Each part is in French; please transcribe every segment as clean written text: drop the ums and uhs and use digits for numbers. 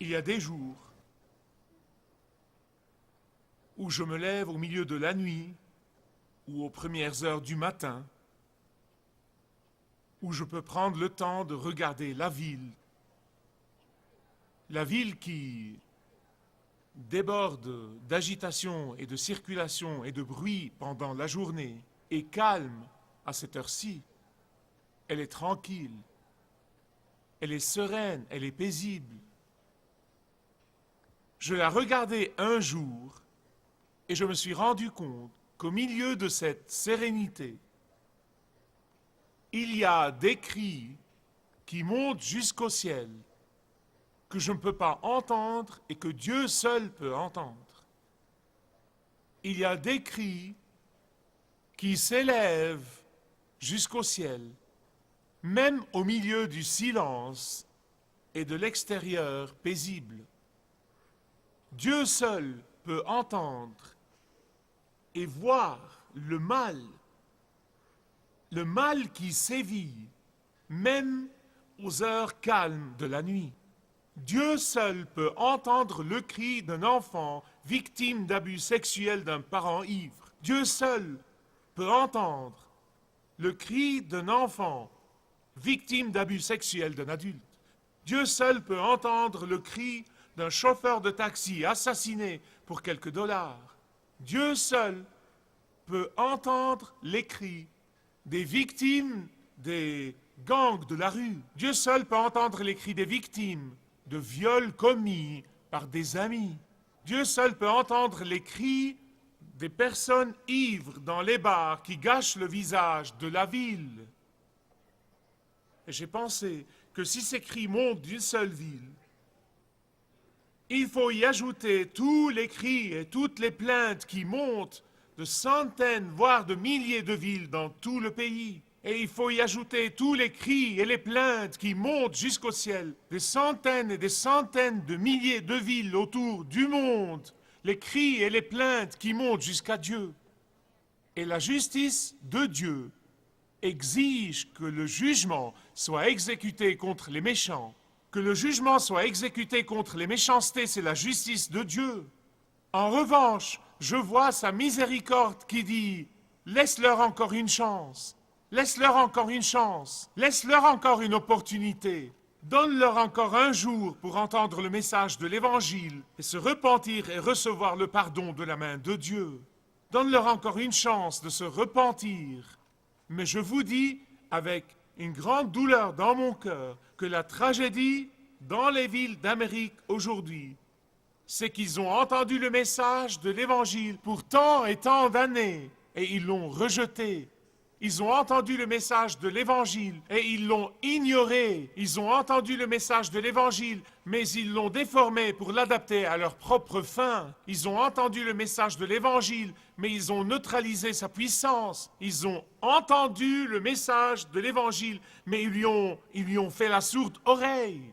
Il y a des jours où je me lève au milieu de la nuit ou aux premières heures du matin, où je peux prendre le temps de regarder la ville qui déborde d'agitation et de circulation et de bruit pendant la journée, est calme à cette heure-ci. Elle est tranquille, elle est sereine, elle est paisible. Je la regardais un jour et je me suis rendu compte qu'au milieu de cette sérénité, il y a des cris qui montent jusqu'au ciel, que je ne peux pas entendre et que Dieu seul peut entendre. Il y a des cris qui s'élèvent jusqu'au ciel, même au milieu du silence et de l'extérieur paisible. Dieu seul peut entendre et voir le mal qui sévit, même aux heures calmes de la nuit. Dieu seul peut entendre le cri d'un enfant victime d'abus sexuels d'un parent ivre. Dieu seul peut entendre le cri d'un enfant victime d'abus sexuels d'un adulte. Dieu seul peut entendre le cri d'un chauffeur de taxi assassiné pour quelques dollars. Dieu seul peut entendre les cris des victimes des gangs de la rue. Dieu seul peut entendre les cris des victimes de viols commis par des amis. Dieu seul peut entendre les cris des personnes ivres dans les bars qui gâchent le visage de la ville. Et j'ai pensé que si ces cris montent d'une seule ville, il faut y ajouter tous les cris et toutes les plaintes qui montent de centaines, voire de milliers de villes dans tout le pays. Et il faut y ajouter tous les cris et les plaintes qui montent jusqu'au ciel, des centaines et des centaines de milliers de villes autour du monde, les cris et les plaintes qui montent jusqu'à Dieu. Et la justice de Dieu exige que le jugement soit exécuté contre les méchants. Que le jugement soit exécuté contre les méchancetés, c'est la justice de Dieu. En revanche, je vois sa miséricorde qui dit « Laisse-leur encore une chance, laisse-leur encore une chance, laisse-leur encore une opportunité, donne-leur encore un jour pour entendre le message de l'Évangile et se repentir et recevoir le pardon de la main de Dieu. Donne-leur encore une chance de se repentir. Mais je vous dis, avec une grande douleur dans mon cœur, que la tragédie dans les villes d'Amérique aujourd'hui, c'est qu'ils ont entendu le message de l'Évangile pour tant et tant d'années et ils l'ont rejeté. Ils ont entendu le message de l'Évangile et ils l'ont ignoré. Ils ont entendu le message de l'Évangile, mais ils l'ont déformé pour l'adapter à leur propre fin. Ils ont entendu le message de l'Évangile, mais ils ont neutralisé sa puissance. Ils ont entendu le message de l'Évangile, mais ils lui ont fait la sourde oreille.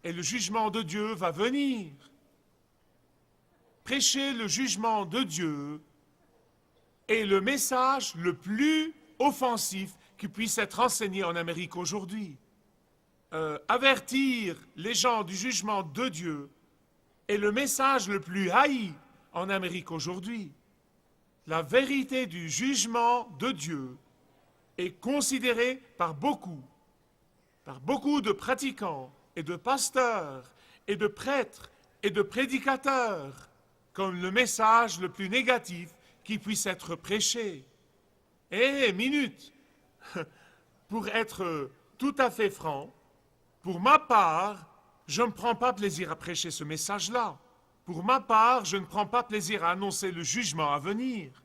Et le jugement de Dieu va venir. Prêcher le jugement de Dieu est le message le plus offensif qui puisse être enseigné en Amérique aujourd'hui. Avertir les gens du jugement de Dieu est le message le plus haï en Amérique aujourd'hui. La vérité du jugement de Dieu est considérée par beaucoup de pratiquants et de pasteurs et de prêtres et de prédicateurs comme le message le plus négatif qui puisse être prêché. Minute, pour être tout à fait franc, pour ma part, je ne prends pas plaisir à prêcher ce message-là. Pour ma part, je ne prends pas plaisir à annoncer le jugement à venir.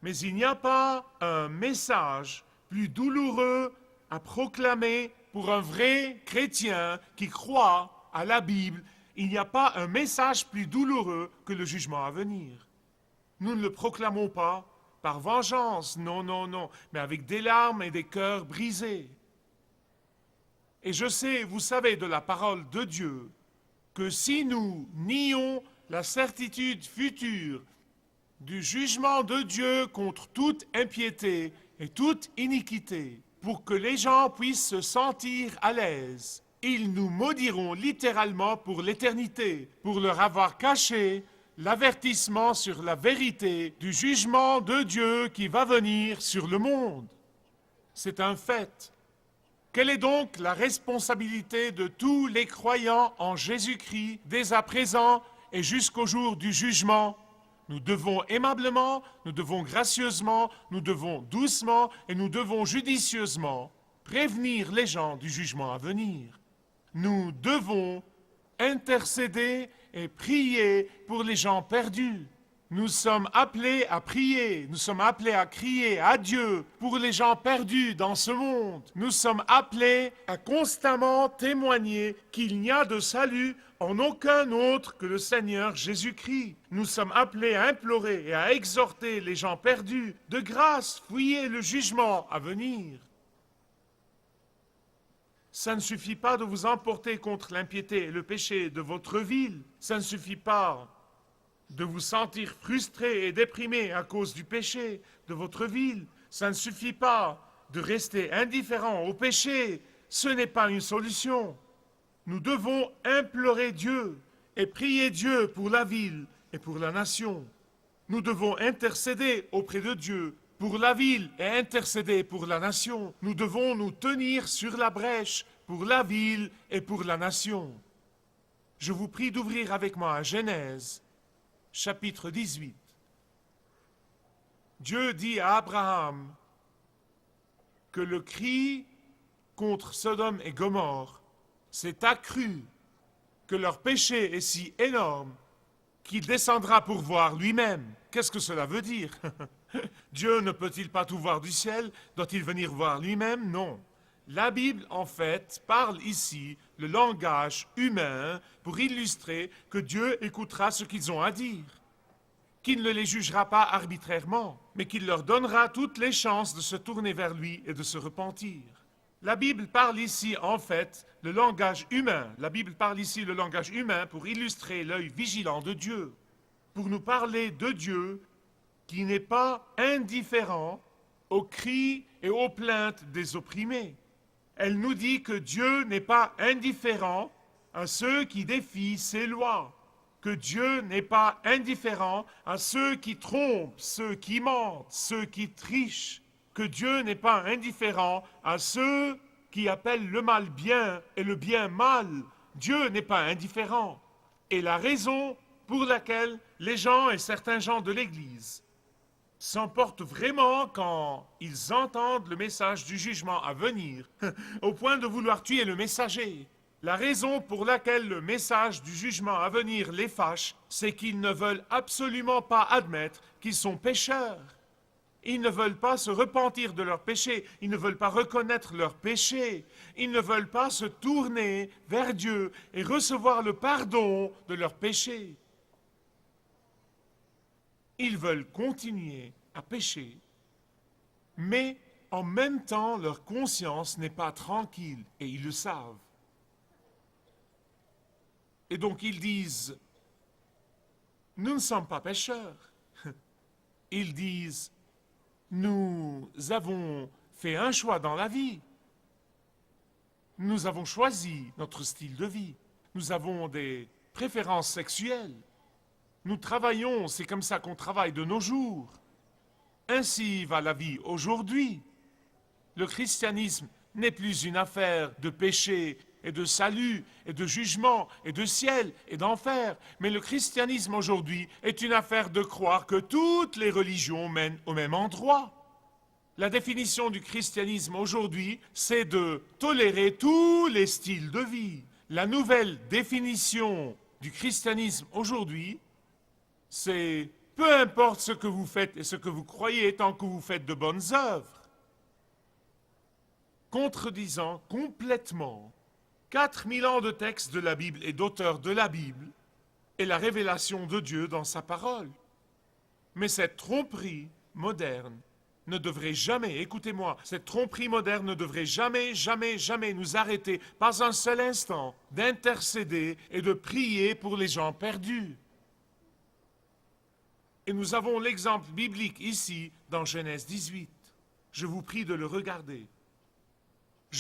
Mais il n'y a pas un message plus douloureux à proclamer pour un vrai chrétien qui croit à la Bible. Il n'y a pas un message plus douloureux que le jugement à venir. Nous ne le proclamons pas par vengeance, non, mais avec des larmes et des cœurs brisés. Et je sais, vous savez de la parole de Dieu, que si nous nions la certitude future du jugement de Dieu contre toute impiété et toute iniquité, pour que les gens puissent se sentir à l'aise ils nous maudiront littéralement pour l'éternité, pour leur avoir caché l'avertissement sur la vérité du jugement de Dieu qui va venir sur le monde. C'est un fait. Quelle est donc la responsabilité de tous les croyants en Jésus-Christ dès à présent et jusqu'au jour du jugement? Nous devons aimablement, nous devons gracieusement, nous devons doucement et nous devons judicieusement prévenir les gens du jugement à venir. Nous devons intercéder et prier pour les gens perdus. Nous sommes appelés à prier, nous sommes appelés à crier à Dieu pour les gens perdus dans ce monde. Nous sommes appelés à constamment témoigner qu'il n'y a de salut en aucun autre que le Seigneur Jésus-Christ. Nous sommes appelés à implorer et à exhorter les gens perdus. De grâce, fuyez le jugement à venir. Ça ne suffit pas de vous emporter contre l'impiété et le péché de votre ville. Ça ne suffit pas de vous sentir frustré et déprimé à cause du péché de votre ville. Ça ne suffit pas de rester indifférent au péché. Ce n'est pas une solution. Nous devons implorer Dieu et prier Dieu pour la ville et pour la nation. Nous devons intercéder auprès de Dieu pour la ville et intercéder pour la nation. Nous devons nous tenir sur la brèche pour la ville et pour la nation. Je vous prie d'ouvrir avec moi à Genèse, chapitre 18. Dieu dit à Abraham que le cri contre Sodome et Gomorrhe s'est accru, que leur péché est si énorme qu'il descendra pour voir lui-même. Qu'est-ce que cela veut dire? Dieu ne peut-il pas tout voir du ciel? Doit-il venir voir lui-même? Non. La Bible, en fait, parle ici le langage humain pour illustrer que Dieu écoutera ce qu'ils ont à dire, qu'il ne les jugera pas arbitrairement, mais qu'il leur donnera toutes les chances de se tourner vers lui et de se repentir. La Bible parle ici, en fait, le langage humain. La Bible parle ici le langage humain pour illustrer l'œil vigilant de Dieu, pour nous parler de Dieu qui n'est pas indifférent aux cris et aux plaintes des opprimés. Elle nous dit que Dieu n'est pas indifférent à ceux qui défient ses lois, que Dieu n'est pas indifférent à ceux qui trompent, ceux qui mentent, ceux qui trichent, que Dieu n'est pas indifférent à ceux qui appellent le mal bien et le bien mal. Dieu n'est pas indifférent. Et la raison pour laquelle les gens et certains gens de l'Église s'emportent vraiment quand ils entendent le message du jugement à venir, au point de vouloir tuer le messager. La raison pour laquelle le message du jugement à venir les fâche, c'est qu'ils ne veulent absolument pas admettre qu'ils sont pécheurs. Ils ne veulent pas se repentir de leurs péchés, ils ne veulent pas reconnaître leurs péchés, ils ne veulent pas se tourner vers Dieu et recevoir le pardon de leurs péchés. Ils veulent continuer à pécher, mais en même temps, leur conscience n'est pas tranquille et ils le savent. Et donc ils disent, nous ne sommes pas pécheurs. Ils disent, nous avons fait un choix dans la vie. Nous avons choisi notre style de vie. Nous avons des préférences sexuelles. Nous travaillons, c'est comme ça qu'on travaille de nos jours. Ainsi va la vie aujourd'hui. Le christianisme n'est plus une affaire de péché et de salut et de jugement et de ciel et d'enfer, mais le christianisme aujourd'hui est une affaire de croire que toutes les religions mènent au même endroit. La définition du christianisme aujourd'hui, c'est de tolérer tous les styles de vie. La nouvelle définition du christianisme aujourd'hui, c'est peu importe ce que vous faites et ce que vous croyez tant que vous faites de bonnes œuvres, contredisant complètement 4000 ans de textes de la Bible et d'auteurs de la Bible et la révélation de Dieu dans sa parole. Mais cette tromperie moderne ne devrait jamais, écoutez-moi, cette tromperie moderne ne devrait jamais, jamais, jamais nous arrêter, pas un seul instant, d'intercéder et de prier pour les gens perdus. Et nous avons l'exemple biblique ici dans Genèse 18. Je vous prie de le regarder.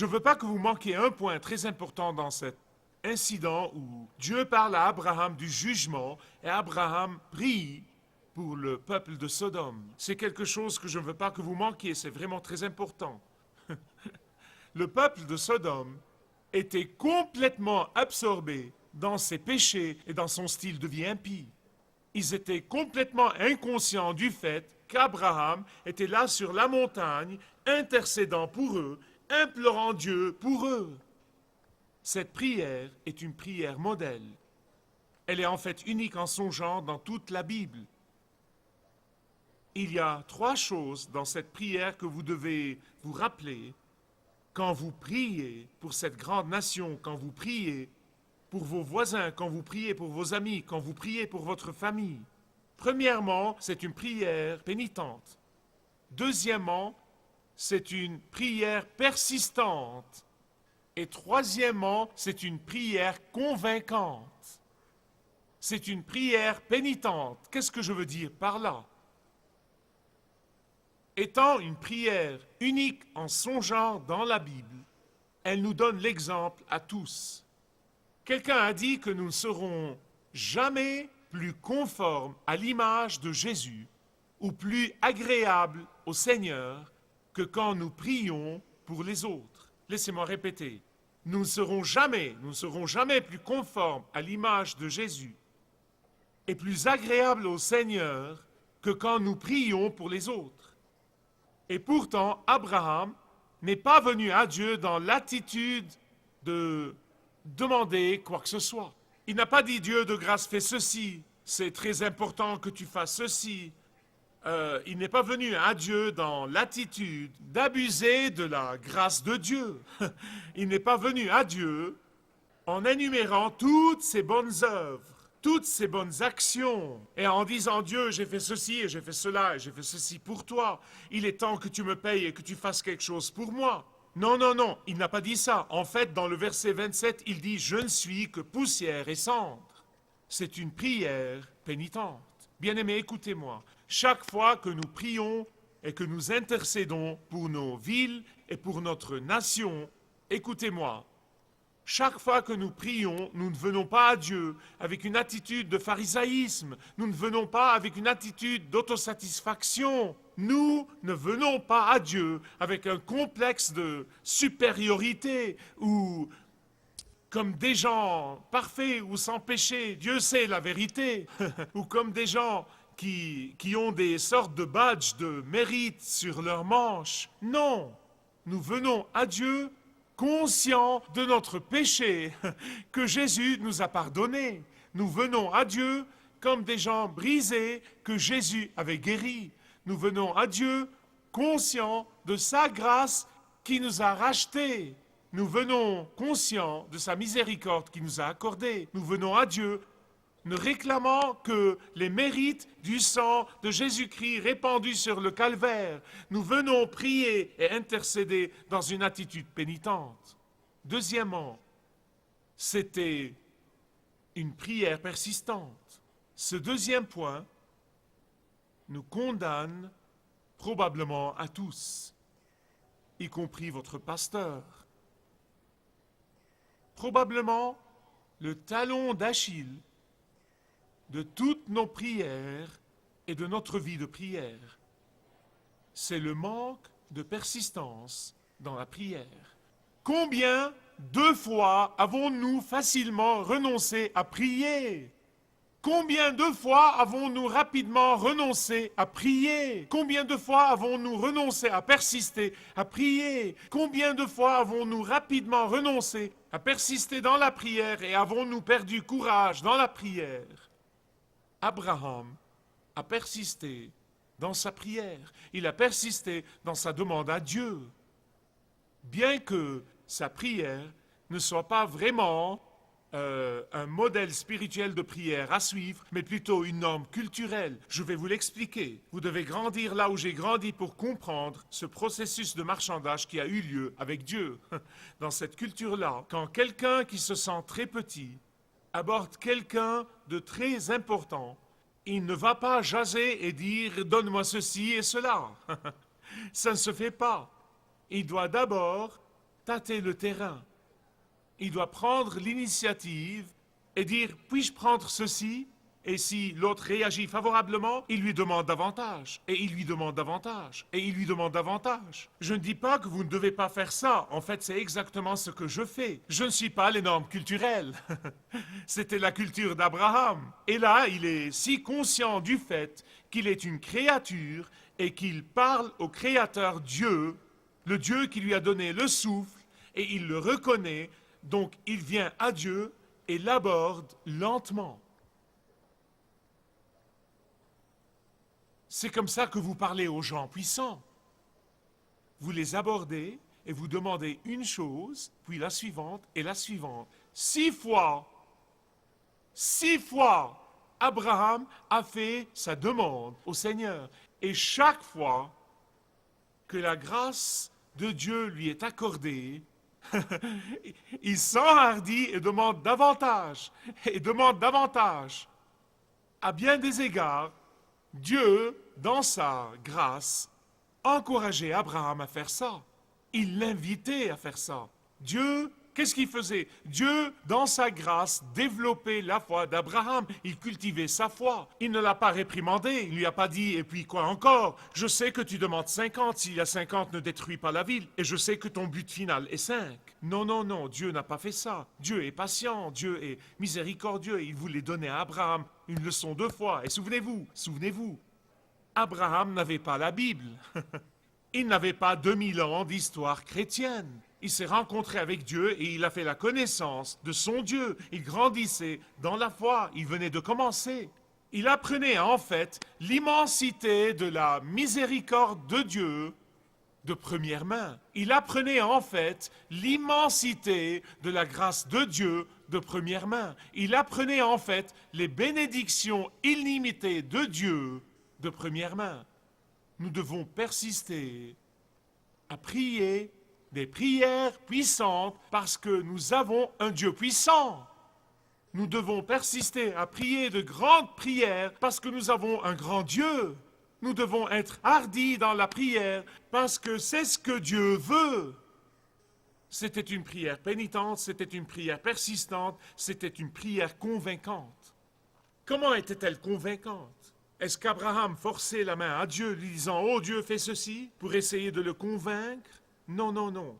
Je ne veux pas que vous manquiez un point très important dans cet incident où Dieu parle à Abraham du jugement et Abraham prie pour le peuple de Sodome. C'est quelque chose que je ne veux pas que vous manquiez, c'est vraiment très important. Le peuple de Sodome était complètement absorbé dans ses péchés et dans son style de vie impie. Ils étaient complètement inconscients du fait qu'Abraham était là sur la montagne, intercédant pour eux, implorant Dieu pour eux. Cette prière est une prière modèle. Elle est en fait unique en son genre dans toute la Bible. Il y a 3 choses dans cette prière que vous devez vous rappeler quand vous priez pour cette grande nation, quand vous priez pour vos voisins, quand vous priez pour vos amis, quand vous priez pour votre famille. Premièrement, c'est une prière pénitente. Deuxièmement, c'est une prière persistante. Et troisièmement, c'est une prière convaincante. C'est une prière pénitente. Qu'est-ce que je veux dire par là? Étant une prière unique en son genre dans la Bible, elle nous donne l'exemple à tous. Quelqu'un a dit que nous ne serons jamais plus conformes à l'image de Jésus ou plus agréables au Seigneur que quand nous prions pour les autres. Laissez-moi répéter. Nous ne serons jamais plus conformes à l'image de Jésus et plus agréables au Seigneur que quand nous prions pour les autres. Et pourtant, Abraham n'est pas venu à Dieu dans l'attitude de demander quoi que ce soit. Il n'a pas dit Dieu de grâce fais ceci, c'est très important que tu fasses ceci. Il n'est pas venu à Dieu dans l'attitude d'abuser de la grâce de Dieu. Il n'est pas venu à Dieu en énumérant toutes ses bonnes œuvres, toutes ses bonnes actions, et en disant Dieu, j'ai fait ceci et j'ai fait cela et j'ai fait ceci pour toi. Il est temps que tu me payes et que tu fasses quelque chose pour moi. Non, non, non, il n'a pas dit ça. En fait, dans le verset 27, il dit je ne suis que poussière et cendre. C'est une prière pénitente. Bien-aimés, écoutez-moi. Chaque fois que nous prions et que nous intercédons pour nos villes et pour notre nation, écoutez-moi. Chaque fois que nous prions, nous ne venons pas à Dieu avec une attitude de pharisaïsme. Nous ne venons pas avec une attitude d'autosatisfaction. Nous ne venons pas à Dieu avec un complexe de supériorité ou comme des gens parfaits ou sans péché. Dieu sait la vérité. Ou comme des gens qui ont des sortes de badges de mérite sur leurs manches. Non, nous venons à Dieu conscients de notre péché que Jésus nous a pardonné. Nous venons à Dieu comme des gens brisés que Jésus avait guéris. Nous venons à Dieu conscients de sa grâce qui nous a rachetés. Nous venons conscients de sa miséricorde qui nous a accordée. Nous venons à Dieu ne réclamant que les mérites du sang de Jésus-Christ répandu sur le calvaire. Nous venons prier et intercéder dans une attitude pénitente. Deuxièmement, c'était une prière persistante. Ce deuxième point nous condamne probablement à tous, y compris votre pasteur. Probablement le talon d'Achille de toutes nos prières et de notre vie de prière. C'est le manque de persistance dans la prière. Combien de fois avons-nous facilement renoncé à prier? Combien de fois avons-nous rapidement renoncé à prier? Combien de fois avons-nous renoncé à persister, à prier? Combien de fois avons-nous rapidement renoncé à persister dans la prière et avons-nous perdu courage dans la prière? Abraham a persisté dans sa prière. Il a persisté dans sa demande à Dieu. Bien que sa prière ne soit pas vraiment un modèle spirituel de prière à suivre, mais plutôt une norme culturelle. Je vais vous l'expliquer. Vous devez grandir là où j'ai grandi pour comprendre ce processus de marchandage qui a eu lieu avec Dieu. Dans cette culture-là, quand quelqu'un qui se sent très petit aborde quelqu'un de très important, il ne va pas jaser et dire « donne-moi ceci et cela ». Ça ne se fait pas. Il doit d'abord tâter le terrain. Il doit prendre l'initiative et dire « puis-je prendre ceci ?» Et si l'autre réagit favorablement, il lui demande davantage, et il lui demande davantage, et il lui demande davantage. Je ne dis pas que vous ne devez pas faire ça. En fait, c'est exactement ce que je fais. Je ne suis pas les normes culturelles. C'était la culture d'Abraham. Et là, il est si conscient du fait qu'il est une créature et qu'il parle au Créateur Dieu, le Dieu qui lui a donné le souffle, et il le reconnaît. Donc, il vient à Dieu et l'aborde lentement. C'est comme ça que vous parlez aux gens puissants. Vous les abordez et vous demandez une chose, puis la suivante et la suivante. 6 fois, Abraham a fait sa demande au Seigneur. Et chaque fois que la grâce de Dieu lui est accordée, il s'enhardit et demande davantage, et demande davantage. À bien des égards, Dieu, dans sa grâce, encourageait Abraham à faire ça. Il l'invitait à faire ça. Dieu, qu'est-ce qu'il faisait? Dieu, dans sa grâce, développait la foi d'Abraham. Il cultivait sa foi. Il ne l'a pas réprimandé. Il lui a pas dit, et puis quoi encore? Je sais que tu demandes 50. S'il y a 50, ne détruis pas la ville. Et je sais que ton but final est 5. Non, non, non, Dieu n'a pas fait ça. Dieu est patient, Dieu est miséricordieux. Il voulait donner à Abraham une leçon 2 fois. Et souvenez-vous, Abraham n'avait pas la Bible. Il n'avait pas 2000 ans d'histoire chrétienne. Il s'est rencontré avec Dieu et il a fait la connaissance de son Dieu. Il grandissait dans la foi. Il venait de commencer. Il apprenait en fait l'immensité de la miséricorde de Dieu de première main. Il apprenait en fait l'immensité de la grâce de Dieu de première main. Il apprenait en fait les bénédictions illimitées de Dieu de première main. Nous devons persister à prier des prières puissantes parce que nous avons un Dieu puissant. Nous devons persister à prier de grandes prières parce que nous avons un grand Dieu. Nous devons être hardis dans la prière parce que c'est ce que Dieu veut. C'était une prière pénitente, c'était une prière persistante, c'était une prière convaincante. Comment était-elle convaincante? Est-ce qu'Abraham forçait la main à Dieu, lui disant « Oh Dieu, fais ceci » pour essayer de le convaincre? Non, non, non.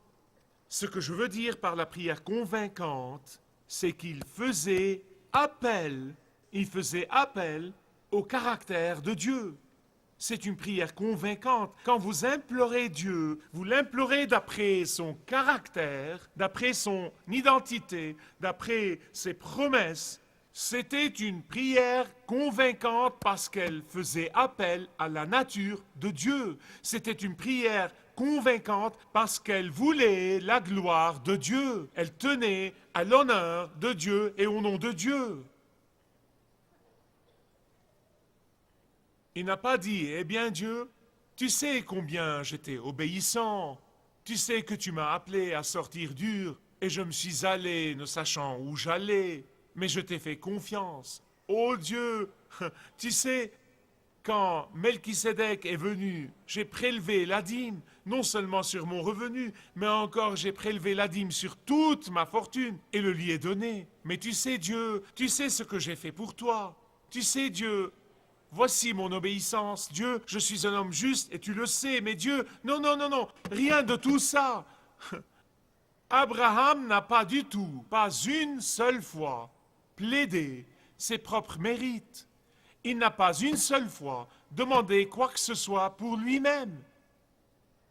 Ce que je veux dire par la prière convaincante, c'est qu'il faisait appel au caractère de Dieu. C'est une prière convaincante. Quand vous implorez Dieu, vous l'implorez d'après son caractère, d'après son identité, d'après ses promesses. C'était une prière convaincante parce qu'elle faisait appel à la nature de Dieu. C'était une prière convaincante parce qu'elle voulait la gloire de Dieu. Elle tenait à l'honneur de Dieu et au nom de Dieu. Il n'a pas dit, eh bien Dieu, tu sais combien j'étais obéissant, tu sais que tu m'as appelé à sortir dur, et je me suis allé ne sachant où j'allais, mais je t'ai fait confiance. Oh Dieu, tu sais, quand Melchisédek est venu, j'ai prélevé la dîme, non seulement sur mon revenu, mais encore j'ai prélevé la dîme sur toute ma fortune, et le lui ai donné. Mais tu sais Dieu, tu sais ce que j'ai fait pour toi. Tu sais Dieu, voici mon obéissance. Dieu, je suis un homme juste et tu le sais, mais Dieu, non, non, non, non, rien de tout ça. Abraham n'a pas du tout, pas une seule fois, plaidé ses propres mérites. Il n'a pas une seule fois demandé quoi que ce soit pour lui-même.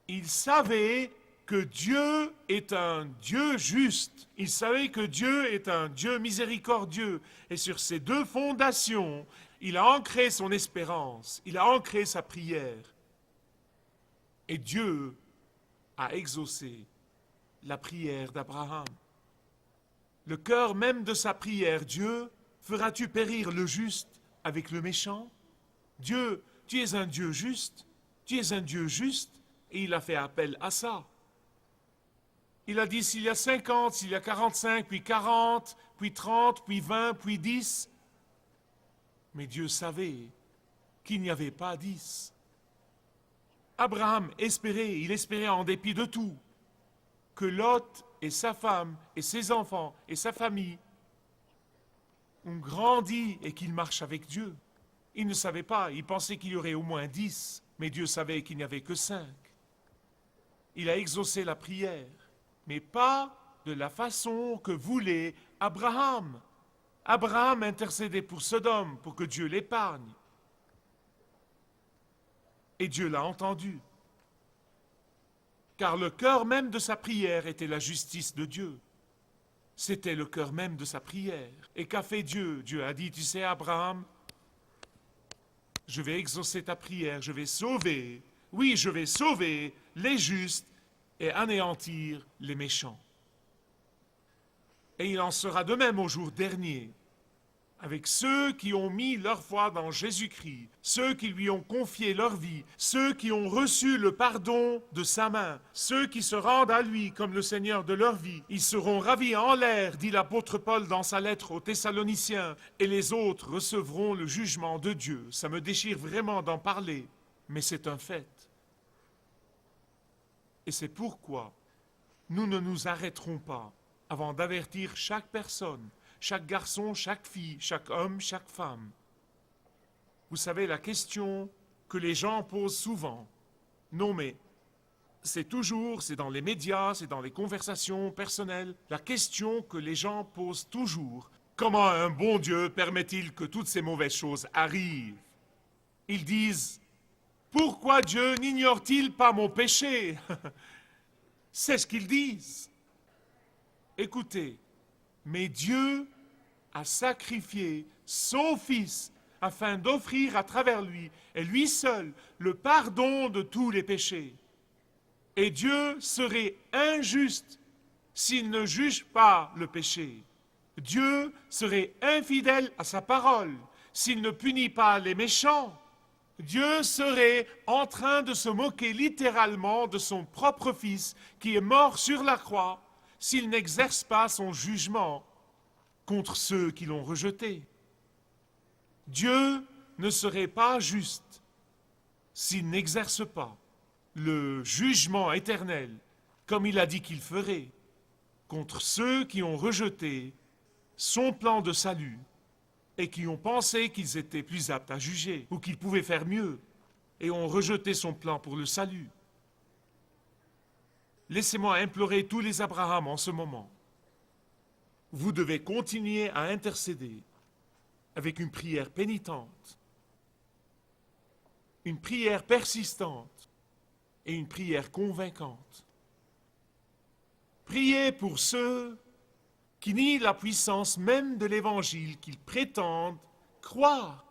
Il savait que Dieu est un Dieu juste. Il savait que Dieu est un Dieu miséricordieux. Et sur ces 2 fondations, il a ancré son espérance, il a ancré sa prière. Et Dieu a exaucé la prière d'Abraham. Le cœur même de sa prière, Dieu, feras-tu périr le juste avec le méchant? Dieu, tu es un Dieu juste, tu es un Dieu juste, et il a fait appel à ça. Il a dit s'il y a 50, s'il y a 45, puis 40, puis 30, puis 20, puis 10, mais Dieu savait qu'il n'y avait pas 10. Abraham espérait, il espérait en dépit de tout, que Lot et sa femme et ses enfants et sa famille ont grandi et qu'ils marchent avec Dieu. Ils ne savaient pas, ils pensaient qu'il y aurait au moins 10, mais Dieu savait qu'il n'y avait que 5. Il a exaucé la prière, mais pas de la façon que voulait Abraham. Abraham intercédait pour Sodome, pour que Dieu l'épargne. Et Dieu l'a entendu. Car le cœur même de sa prière était la justice de Dieu. C'était le cœur même de sa prière. Et qu'a fait Dieu? Dieu a dit, tu sais Abraham, je vais exaucer ta prière, je vais sauver, oui, je vais sauver les justes et anéantir les méchants. Et il en sera de même au jour dernier, avec ceux qui ont mis leur foi dans Jésus-Christ, ceux qui lui ont confié leur vie, ceux qui ont reçu le pardon de sa main, ceux qui se rendent à lui comme le Seigneur de leur vie. Ils seront ravis en l'air, dit l'apôtre Paul dans sa lettre aux Thessaloniciens, et les autres recevront le jugement de Dieu. Ça me déchire vraiment d'en parler, mais c'est un fait. Et c'est pourquoi nous ne nous arrêterons pas avant d'avertir chaque personne, chaque garçon, chaque fille, chaque homme, chaque femme. Vous savez, la question que les gens posent souvent, non mais c'est dans les médias, c'est dans les conversations personnelles, la question que les gens posent toujours, comment un bon Dieu permet-il que toutes ces mauvaises choses arrivent? Ils disent, pourquoi Dieu n'ignore-t-il pas mon péché? C'est ce qu'ils disent. Écoutez, mais Dieu a sacrifié son Fils afin d'offrir à travers lui, et lui seul, le pardon de tous les péchés. Et Dieu serait injuste s'il ne juge pas le péché. Dieu serait infidèle à sa parole s'il ne punit pas les méchants. Dieu serait en train de se moquer littéralement de son propre Fils qui est mort sur la croix s'il n'exerce pas son jugement contre ceux qui l'ont rejeté. Dieu ne serait pas juste s'il n'exerce pas le jugement éternel, comme il a dit qu'il ferait, contre ceux qui ont rejeté son plan de salut et qui ont pensé qu'ils étaient plus aptes à juger ou qu'ils pouvaient faire mieux et ont rejeté son plan pour le salut. Laissez-moi implorer tous les Abraham en ce moment. Vous devez continuer à intercéder avec une prière pénitente, une prière persistante et une prière convaincante. Priez pour ceux qui nient la puissance même de l'Évangile qu'ils prétendent croire.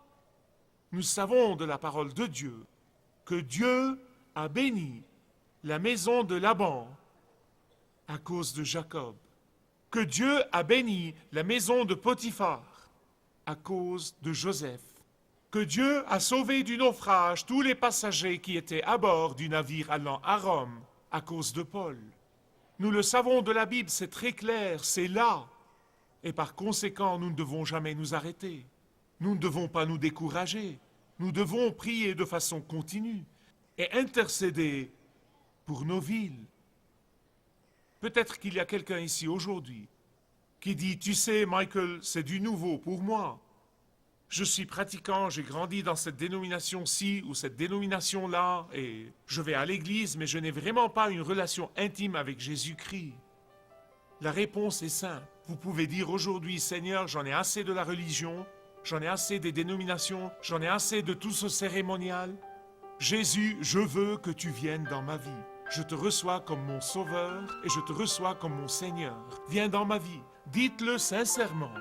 Nous savons de la parole de Dieu que Dieu a béni la maison de Laban à cause de Jacob, que Dieu a béni la maison de Potiphar à cause de Joseph, que Dieu a sauvé du naufrage tous les passagers qui étaient à bord du navire allant à Rome à cause de Paul. Nous le savons de la Bible, c'est très clair, c'est là. Et par conséquent, nous ne devons jamais nous arrêter. Nous ne devons pas nous décourager. Nous devons prier de façon continue et intercéder pour nos villes. Peut-être qu'il y a quelqu'un ici aujourd'hui qui dit, tu sais, Michael, c'est du nouveau pour moi. Je suis pratiquant, j'ai grandi dans cette dénomination-ci ou cette dénomination-là, et je vais à l'église, mais je n'ai vraiment pas une relation intime avec Jésus-Christ. La réponse est simple. Vous pouvez dire aujourd'hui, Seigneur, j'en ai assez de la religion, j'en ai assez des dénominations, j'en ai assez de tout ce cérémonial. Jésus, je veux que tu viennes dans ma vie. Je te reçois comme mon Sauveur et je te reçois comme mon Seigneur. Viens dans ma vie. Dites-le sincèrement.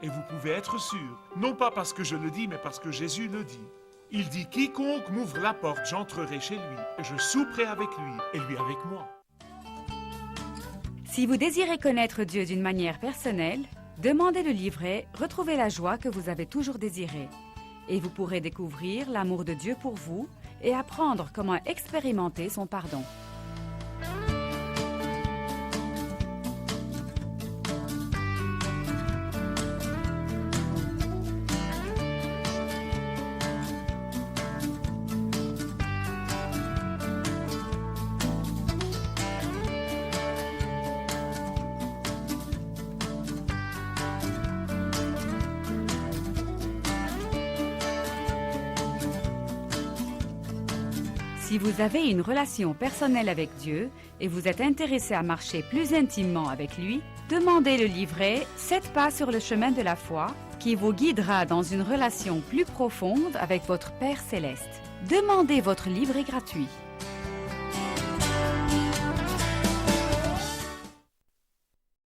Et vous pouvez être sûr, non pas parce que je le dis, mais parce que Jésus le dit. Il dit, quiconque m'ouvre la porte, j'entrerai chez lui, et je souperai avec lui, et lui avec moi. Si vous désirez connaître Dieu d'une manière personnelle, demandez le livret « Retrouvez la joie que vous avez toujours désirée » et vous pourrez découvrir l'amour de Dieu pour vous et apprendre comment expérimenter son pardon. Si vous avez une relation personnelle avec Dieu et vous êtes intéressé à marcher plus intimement avec lui, demandez le livret « 7 pas sur le chemin de la foi » qui vous guidera dans une relation plus profonde avec votre Père Céleste. Demandez votre livret gratuit.